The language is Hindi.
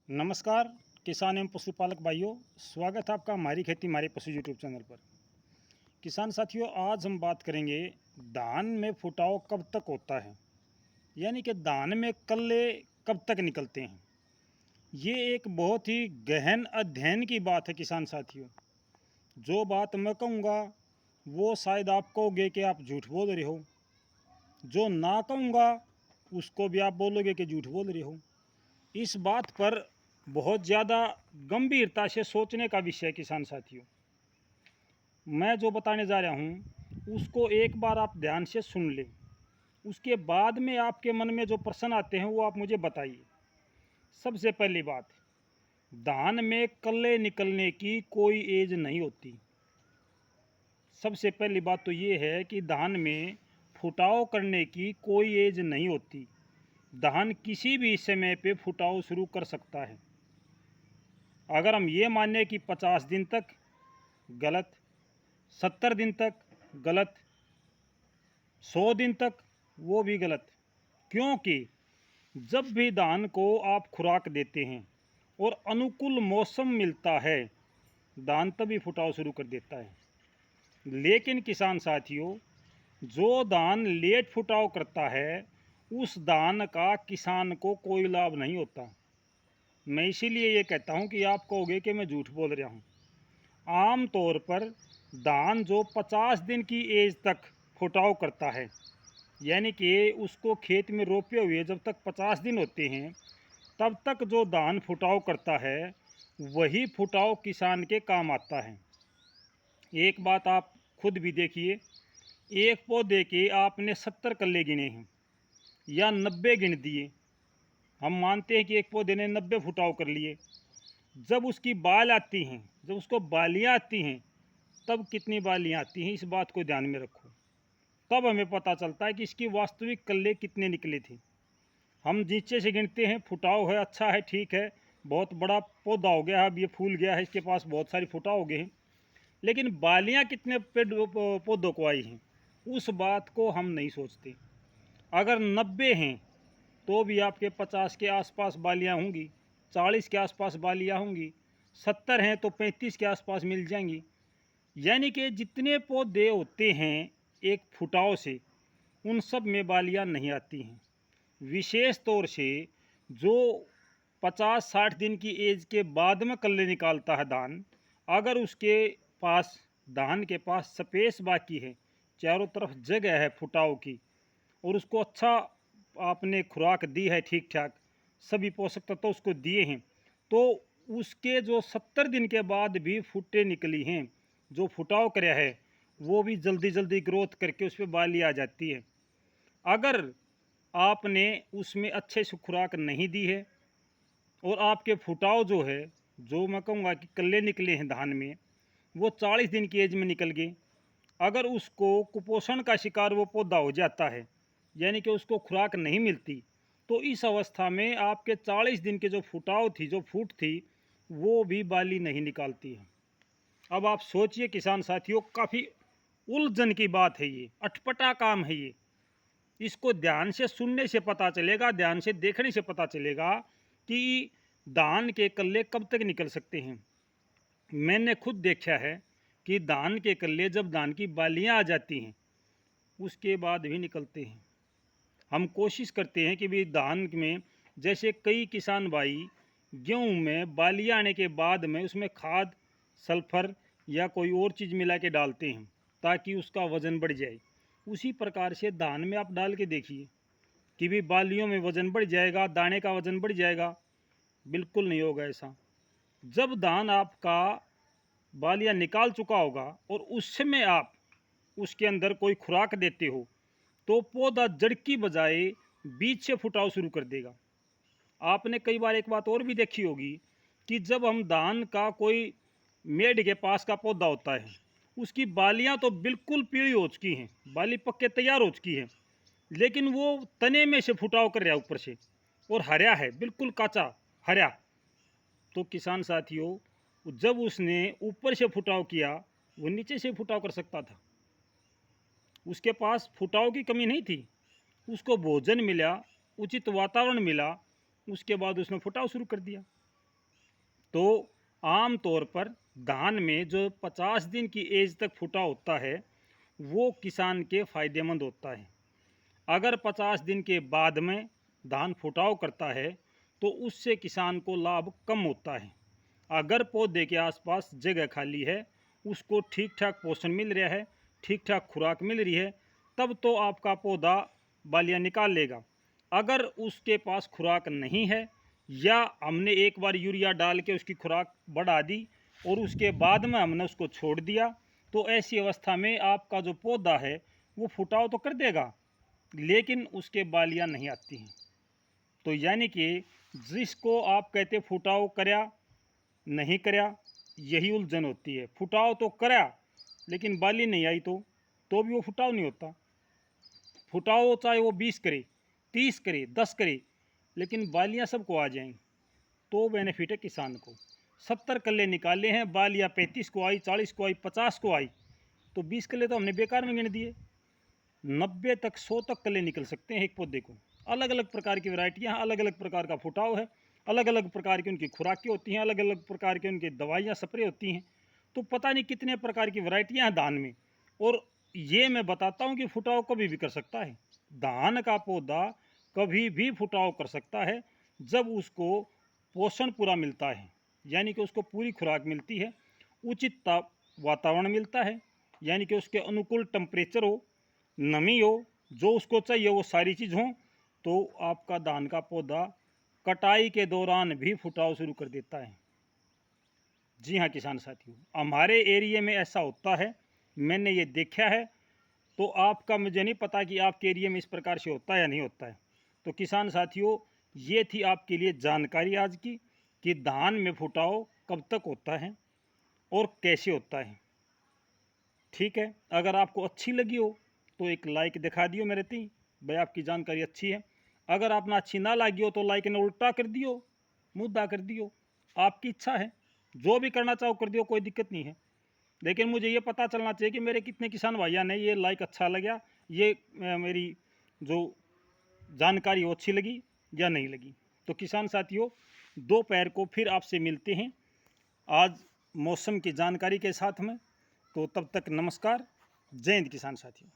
नमस्कार किसान एवं पशुपालक भाइयों, स्वागत है आपका हमारी खेती हमारे पशु यूट्यूब चैनल पर। किसान साथियों, आज हम बात करेंगे धान में फुटाव कब तक होता है, यानी कि धान में कल्ले कब तक निकलते हैं। ये एक बहुत ही गहन अध्ययन की बात है किसान साथियों। जो बात मैं कहूँगा वो शायद आप कहोगे कि आप झूठ बोल रहे हो, जो ना कहूँगा उसको भी आप बोलोगे कि झूठ बोल रहे हो। इस बात पर बहुत ज़्यादा गंभीरता से सोचने का विषय है किसान साथियों। मैं जो बताने जा रहा हूँ उसको एक बार आप ध्यान से सुन लें, उसके बाद में आपके मन में जो प्रश्न आते हैं वो आप मुझे बताइए। सबसे पहली बात, धान में कल्ले निकलने की कोई एज नहीं होती। सबसे पहली बात तो ये है कि धान में फुटाव करने की कोई एज नहीं होती। धान किसी भी समय पे फुटाव शुरू कर सकता है। अगर हम ये माने कि 50 दिन तक, गलत। 70 दिन तक, गलत। 100 दिन तक, वो भी गलत। क्योंकि जब भी धान को आप खुराक देते हैं और अनुकूल मौसम मिलता है, धान तभी फुटाव शुरू कर देता है। लेकिन किसान साथियों, जो धान लेट फुटाव करता है उस धान का किसान को कोई लाभ नहीं होता। मैं इसीलिए ये कहता हूँ कि आप कहोगे कि मैं झूठ बोल रहा हूँ। आम तौर पर धान जो 50 दिन की एज तक फुटाव करता है, यानी कि उसको खेत में रोपे हुए जब तक 50 दिन होते हैं तब तक जो धान फुटाव करता है वही फुटाव किसान के काम आता है। एक बात आप खुद भी देखिए, एक पौधे के आपने 70 कल्ले गिने हैं या 90 गिन दिए, हम मानते हैं कि एक पौधे ने 90 फुटाव कर लिए। जब उसकी बाल आती हैं, जब उसको बालियाँ आती हैं, तब कितनी बालियाँ आती हैं इस बात को ध्यान में रखो। तब हमें पता चलता है कि इसकी वास्तविक कल्ले कितने निकले थे। हम नीचे से गिनते हैं, फुटाव है, अच्छा है, ठीक है, बहुत बड़ा पौधा हो गया है, अब ये फूल गया है, इसके पास बहुत सारी फुटाव हो गए हैं, लेकिन बालियाँ कितने पेड़ पौधों को आई हैं उस बात को हम नहीं सोचते। अगर 90 हैं तो भी आपके 50 के आसपास बालियाँ होंगी, 40 के आसपास बालियाँ होंगी, 70 हैं तो 35 के आसपास मिल जाएंगी। यानी कि जितने पौधे होते हैं एक फुटाव से, उन सब में बालियाँ नहीं आती हैं। विशेष तौर से जो 50-60 दिन की एज के बाद में कल्ले निकालता है धान, अगर उसके पास, धान के पास स्पेस बाकी है, चारों तरफ जगह है फुटाव की, और उसको अच्छा आपने खुराक दी है, ठीक ठाक सभी पोषक तत्व तो उसको दिए हैं, तो उसके जो 70 दिन के बाद भी फुटे निकली हैं, जो फुटाव कराया है वो भी जल्दी जल्दी ग्रोथ करके उस पर बाली आ जाती है। अगर आपने उसमें अच्छे से खुराक नहीं दी है और आपके फुटाव जो है, जो मैं कहूँगा कि कल्ले निकले हैं धान में, वो 40 दिन की एज में निकल गए, अगर उसको कुपोषण का शिकार वो पौधा हो जाता है, यानी कि उसको खुराक नहीं मिलती, तो इस अवस्था में आपके 40 दिन के जो फुटाव थी, जो फूट थी, वो भी बाली नहीं निकालती है। अब आप सोचिए किसान साथियों, काफ़ी उलझन की बात है, ये अटपटा काम है ये। इसको ध्यान से सुनने से पता चलेगा, ध्यान से देखने से पता चलेगा कि धान के कल्ले कब तक निकल सकते हैं। मैंने खुद देखा है कि धान के कल्ले जब धान की बालियाँ आ जाती हैं उसके बाद भी निकलते हैं। हम कोशिश करते हैं कि भी धान में, जैसे कई किसान भाई गेहूं में बालियाँ आने के बाद में उसमें खाद, सल्फर या कोई और चीज़ मिला के डालते हैं ताकि उसका वज़न बढ़ जाए। उसी प्रकार से धान में आप डाल के देखिए कि भी बालियों में वज़न बढ़ जाएगा, दाने का वज़न बढ़ जाएगा। बिल्कुल नहीं होगा ऐसा। जब धान आपका बालियाँ निकाल चुका होगा और उस समय आप उसके अंदर कोई खुराक देते हो, तो पौधा जड़ की बजाय बीज से फुटाव शुरू कर देगा। आपने कई बार एक बात और भी देखी होगी कि जब हम धान का कोई मेढ़ के पास का पौधा होता है, उसकी बालियां तो बिल्कुल पीली हो चुकी हैं, बाली पक के तैयार हो चुकी है, लेकिन वो तने में से फुटाव कर रहा है ऊपर से, और हरा है, बिल्कुल काचा हरा। तो किसान साथियों, जब उसने ऊपर से फुटाव किया, वो नीचे से फुटाव कर सकता था। उसके पास फुटाव की कमी नहीं थी, उसको भोजन मिला, उचित वातावरण मिला, उसके बाद उसने फुटाव शुरू कर दिया। तो आम तौर पर धान में जो 50 दिन की एज तक फुटा होता है वो किसान के फ़ायदेमंद होता है। अगर 50 दिन के बाद में धान फुटाव करता है तो उससे किसान को लाभ कम होता है। अगर पौधे के आसपास जगह खाली है, उसको ठीक ठाक पोषण मिल रहा है, ठीक ठाक खुराक मिल रही है, तब तो आपका पौधा बालियाँ निकाल लेगा। अगर उसके पास खुराक नहीं है या हमने एक बार यूरिया डाल के उसकी खुराक बढ़ा दी और उसके बाद में हमने उसको छोड़ दिया, तो ऐसी अवस्था में आपका जो पौधा है वो फुटाव तो कर देगा लेकिन उसके बालियाँ नहीं आती हैं। तो यानी कि जिसको आप कहते फुटाव करया नहीं करया, यही उलझन होती है। फुटाव तो करया लेकिन बाली नहीं आई तो भी वो फुटाव नहीं होता। फुटाव चाहे वो 20 करे, 30 करे, 10 करे, लेकिन बालियाँ सबको आ जाएं तो बेनिफिट है किसान को। 70 कल्ले निकाले हैं, बालियाँ 35 को आई, 40 को आई, 50 को आई, तो 20 कल्ले तो हमने बेकार में गिन दिए। 90 तक 100 तक कल्ले निकल सकते हैं एक पौधे को। अलग अलग प्रकार की वैरायटियाँ, अलग अलग प्रकार का फुटाव है, अलग अलग प्रकार की उनकी खुराकें होती हैं, अलग अलग प्रकार की उनकी दवाइयाँ स्प्रे होती हैं। तो पता नहीं कितने प्रकार की वैरायटियाँ हैं धान में। और ये मैं बताता हूँ कि फुटाव कभी भी कर सकता है। धान का पौधा कभी भी फुटाव कर सकता है जब उसको पोषण पूरा मिलता है, यानी कि उसको पूरी खुराक मिलती है, उचित वातावरण मिलता है, यानी कि उसके अनुकूल टेम्परेचर हो, नमी हो, जो उसको चाहिए वो सारी चीज़ हो, तो आपका धान का पौधा कटाई के दौरान भी फुटाव शुरू कर देता है। जी हाँ किसान साथियों, हमारे एरिया में ऐसा होता है, मैंने ये देखा है। तो आपका मुझे नहीं पता कि आपके एरिया में इस प्रकार से होता है या नहीं होता है। तो किसान साथियों, ये थी आपके लिए जानकारी आज की कि धान में फुटाव कब तक होता है और कैसे होता है। ठीक है, अगर आपको अच्छी लगी हो तो एक लाइक दिखा दियो मेरे ती, भाई आपकी जानकारी अच्छी है। अगर आपने अच्छी ना लगी हो तो लाइक ने उल्टा कर दियो, मुद्दा कर दियो, आपकी इच्छा है, जो भी करना चाहो कर दियो, कोई दिक्कत नहीं है। लेकिन मुझे ये पता चलना चाहिए कि मेरे कितने किसान भाइयों ने ये लाइक अच्छा लगा, ये मेरी जो जानकारी वो अच्छी लगी या नहीं लगी। तो किसान साथियों, दोपहर को फिर आपसे मिलते हैं आज मौसम की जानकारी के साथ में। तो तब तक नमस्कार, जय हिंद किसान साथियों।